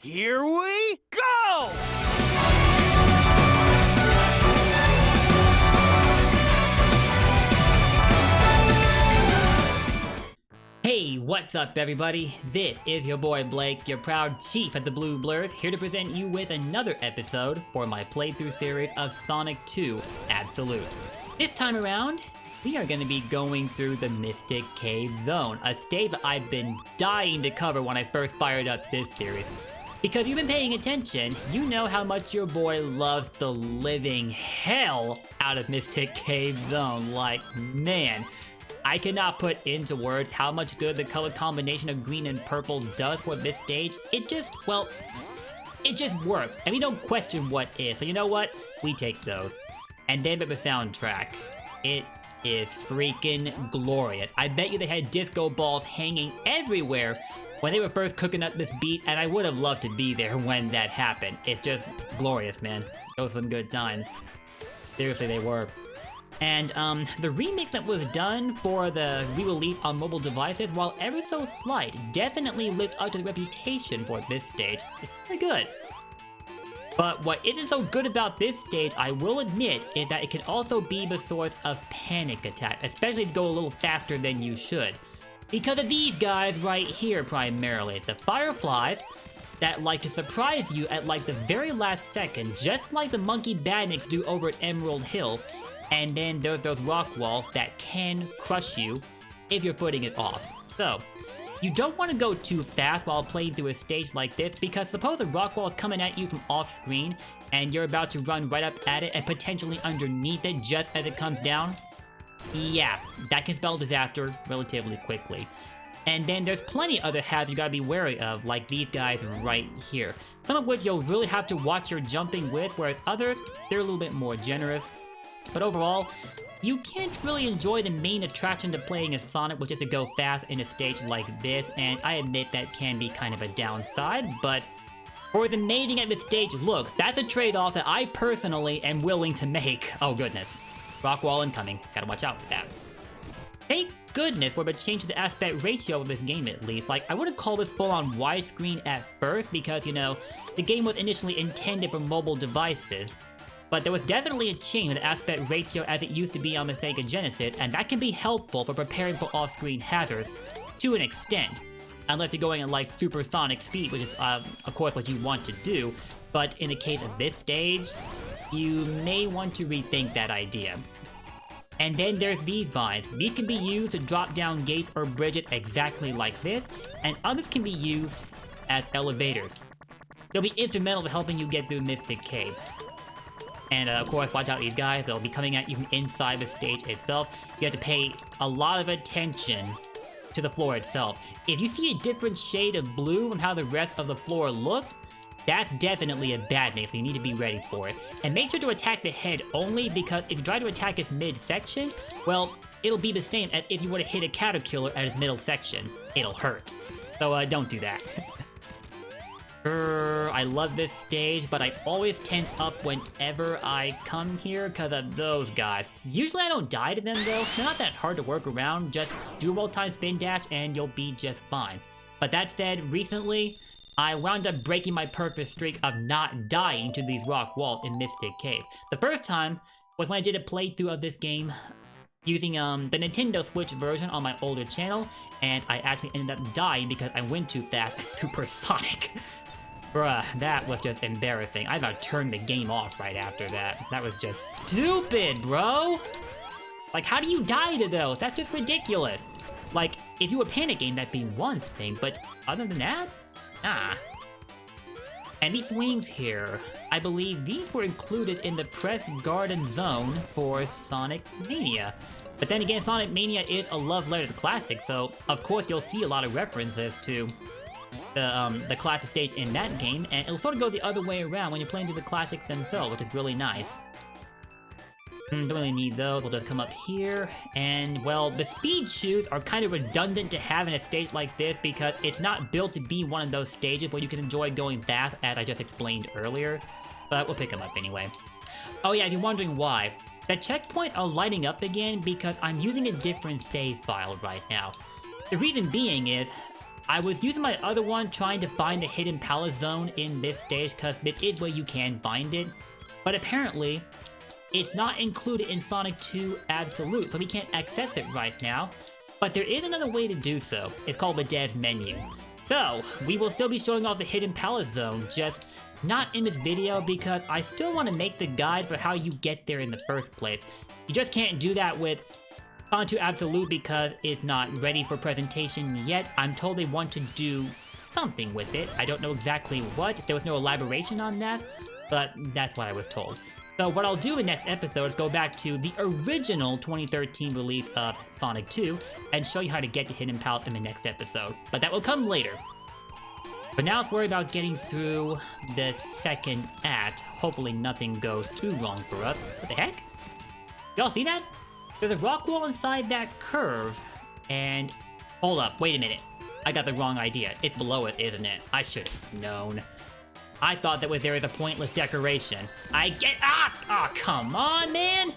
Here we go! Hey, what's up everybody? This is your boy Blake, your proud chief of the Blue Blurs, here to present you with another episode for my playthrough series of Sonic 2 Absolute. This time around, we are going to be going through the Mystic Cave Zone, a stage that I've been dying to cover when I first fired up this series. Because you've been paying attention, you know how much your boy loves the living hell out of Mystic Cave Zone. Like, man, I cannot put into words how much good the color combination of green and purple does for this stage. It just works. And we don't question what is, so you know what? We take those. And then with the soundtrack, it is freaking glorious. I bet you they had disco balls hanging everywhere when they were first cooking up this beat, and I would have loved to be there when that happened. It's just glorious, man. Those were some good times. Seriously, they were. And the remix that was done for the re-release on mobile devices, while ever so slight, definitely lives up to the reputation for this stage. It's pretty good. But what isn't so good about this stage, I will admit, is that it can also be the source of panic attack, especially if you go a little faster than you should. Because of these guys right here primarily, the fireflies that like to surprise you at like the very last second, just like the monkey badniks do over at Emerald Hill. And then there's those rock walls that can crush you if your footing is off. So, you don't want to go too fast while playing through a stage like this, because suppose a rock wall is coming at you from off screen and you're about to run right up at it and potentially underneath it just as it comes down. Yeah, that can spell disaster relatively quickly. And then there's plenty of other hazards you gotta be wary of, like these guys right here. Some of which you'll really have to watch your jumping with, whereas others, they're a little bit more generous. But overall, you can't really enjoy the main attraction to playing as Sonic, which is to go fast in a stage like this, and I admit that can be kind of a downside, but for as amazing as this stage looks, that's a trade-off that I personally am willing to make. Oh goodness. Rock wall incoming. Gotta watch out for that. Thank goodness for the change to the aspect ratio of this game at least. Like, I wouldn't call this full-on widescreen at first because, you know, the game was initially intended for mobile devices. But there was definitely a change in the aspect ratio as it used to be on the Sega Genesis, and that can be helpful for preparing for off-screen hazards to an extent. Unless you're going at like supersonic speed, which is of course what you want to do. But in the case of this stage, you may want to rethink that idea. And then there's these vines. These can be used to drop down gates or bridges exactly like this, and others can be used as elevators. They'll be instrumental to helping you get through Mystic Cave. And of course, watch out these guys, they'll be coming at you from inside the stage itself. You have to pay a lot of attention to the floor itself. If you see a different shade of blue from how the rest of the floor looks, that's definitely a bad thing, so you need to be ready for it. And make sure to attack the head only, because if you try to attack its mid-section, well, it'll be the same as if you were to hit a caterpillar at its middle section. It'll hurt. So don't do that. I love this stage, but I always tense up whenever I come here because of those guys. Usually I don't die to them though, they're not that hard to work around, just do a roll-time spin dash and you'll be just fine. But that said, recently, I wound up breaking my perfect streak of not dying to these rock walls in Mystic Cave. The first time was when I did a playthrough of this game using the Nintendo Switch version on my older channel, and I actually ended up dying because I went too fast as Supersonic. Bruh, that was just embarrassing. I about turned the game off right after that. That was just stupid, bro! Like, how do you die to those? That's just ridiculous. Like, if you were panicking, that'd be one thing, but other than that, nah. And these wings here, I believe these were included in the press garden zone for Sonic Mania. But then again, Sonic Mania is a love letter to the classic, so of course you'll see a lot of references to the classic stage in that game, and it'll sort of go the other way around when you're playing through the classics themselves, which is really nice. Don't really need those, we'll just come up here, and well, the speed shoes are kind of redundant to have in a stage like this because it's not built to be one of those stages where you can enjoy going fast, as I just explained earlier, but we'll pick them up anyway. Oh yeah, if you're wondering why, the checkpoints are lighting up again because I'm using a different save file right now. The reason being is, I was using my other one trying to find the hidden palace zone in this stage because this is where you can find it. But apparently, it's not included in Sonic 2 Absolute, so we can't access it right now. But there is another way to do so. It's called the dev menu. So, we will still be showing off the hidden palace zone, just not in this video because I still want to make the guide for how you get there in the first place. You just can't do that with Sonic 2 Absolute because it's not ready for presentation yet. I'm told they want to do something with it. I don't know exactly what. There was no elaboration on that, but that's what I was told. So what I'll do in the next episode is go back to the original 2013 release of Sonic 2 and show you how to get to Hidden Palace in the next episode. But that will come later. But now let's worry about getting through the second act. Hopefully nothing goes too wrong for us. What the heck? Y'all see that? There's a rock wall inside that curve, and... Hold up, wait a minute. I got the wrong idea. It's below us, isn't it? I should have known. I thought that was there as a pointless decoration. Oh, come on, man!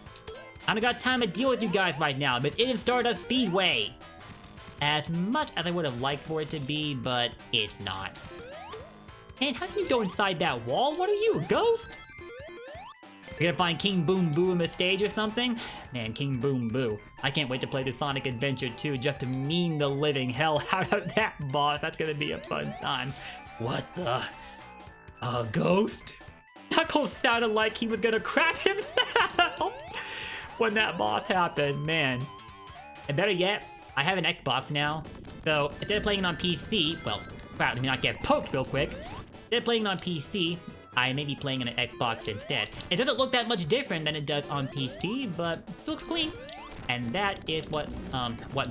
I don't got time to deal with you guys right now, but it is Stardust Speedway! As much as I would have liked for it to be, but it's not. Man, how can you go inside that wall? What are you, a ghost? You're gonna find King Boom Boo in the stage or something? Man, King Boom Boo. I can't wait to play the Sonic Adventure 2 just to meme the living hell out of that boss. That's gonna be a fun time. What the? A ghost? Knuckles sounded like he was gonna crap himself when that boss happened, man. And better yet, I have an Xbox now, so instead of playing it on PC, well, crap, let me not get poked real quick. Instead of playing it on PC, I may be playing on an Xbox instead. It doesn't look that much different than it does on PC, but it looks clean. And that is what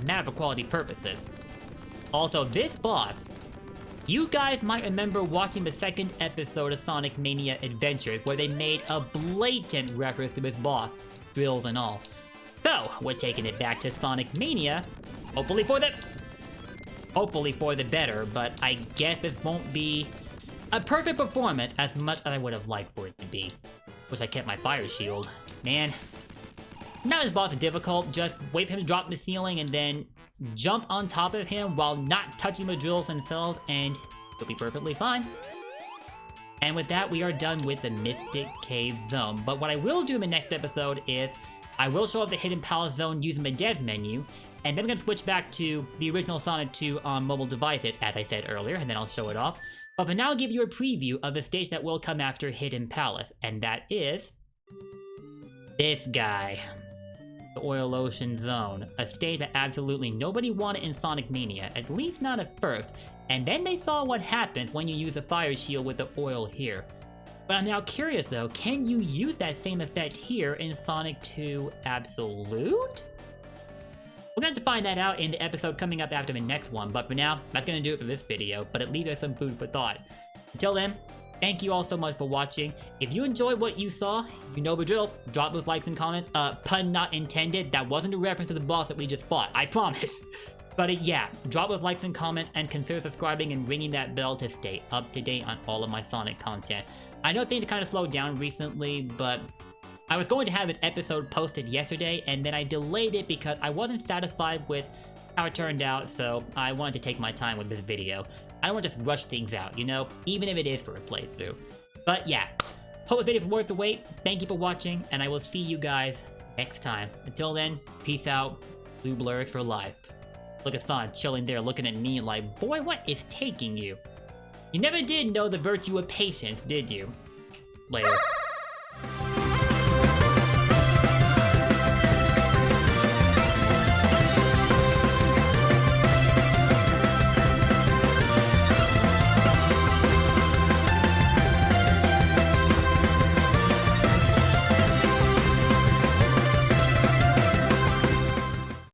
matters for quality purposes. Also, this boss, you guys might remember watching the second episode of Sonic Mania Adventures where they made a blatant reference to this boss, drills and all. So, we're taking it back to Sonic Mania, hopefully for the better, but I guess this won't be a perfect performance as much as I would have liked for it to be. Wish I kept my fire shield. Man, now this boss is difficult. Just wait for him to drop the ceiling and then jump on top of him while not touching the drills themselves, and you'll be perfectly fine. And with that, we are done with the Mystic Cave Zone. But what I will do in the next episode is I will show off the Hidden Palace Zone using the dev menu, and then I'm going to switch back to the original Sonic 2 on mobile devices, as I said earlier, and then I'll show it off. But for now, I'll give you a preview of the stage that will come after Hidden Palace, and that is this guy. The Oil Ocean Zone, a stage that absolutely nobody wanted in Sonic Mania, at least not at first, and then they saw what happens when you use a fire shield with the oil here. But I'm now curious though, can you use that same effect here in Sonic 2 Absolute? We're going to have to find that out in the episode coming up after the next one, but for now, that's going to do it for this video, but it leaves us some food for thought. Until then, thank you all so much for watching. If you enjoyed what you saw, you know the drill. Drop those likes and comments. Pun not intended. That wasn't a reference to the boss that we just fought. I promise. But yeah, drop those likes and comments and consider subscribing and ringing that bell to stay up to date on all of my Sonic content. I know things kind of slowed down recently, but I was going to have this episode posted yesterday and then I delayed it because I wasn't satisfied with how it turned out, so I wanted to take my time with this video. I don't want to just rush things out, you know, even if it is for a playthrough. But yeah, hope the video was worth the wait. Thank you for watching, and I will see you guys next time. Until then, peace out. Blue blurs for life. Look at Sonic chilling there looking at me like, boy, what is taking you? You never did know the virtue of patience, did you? Later.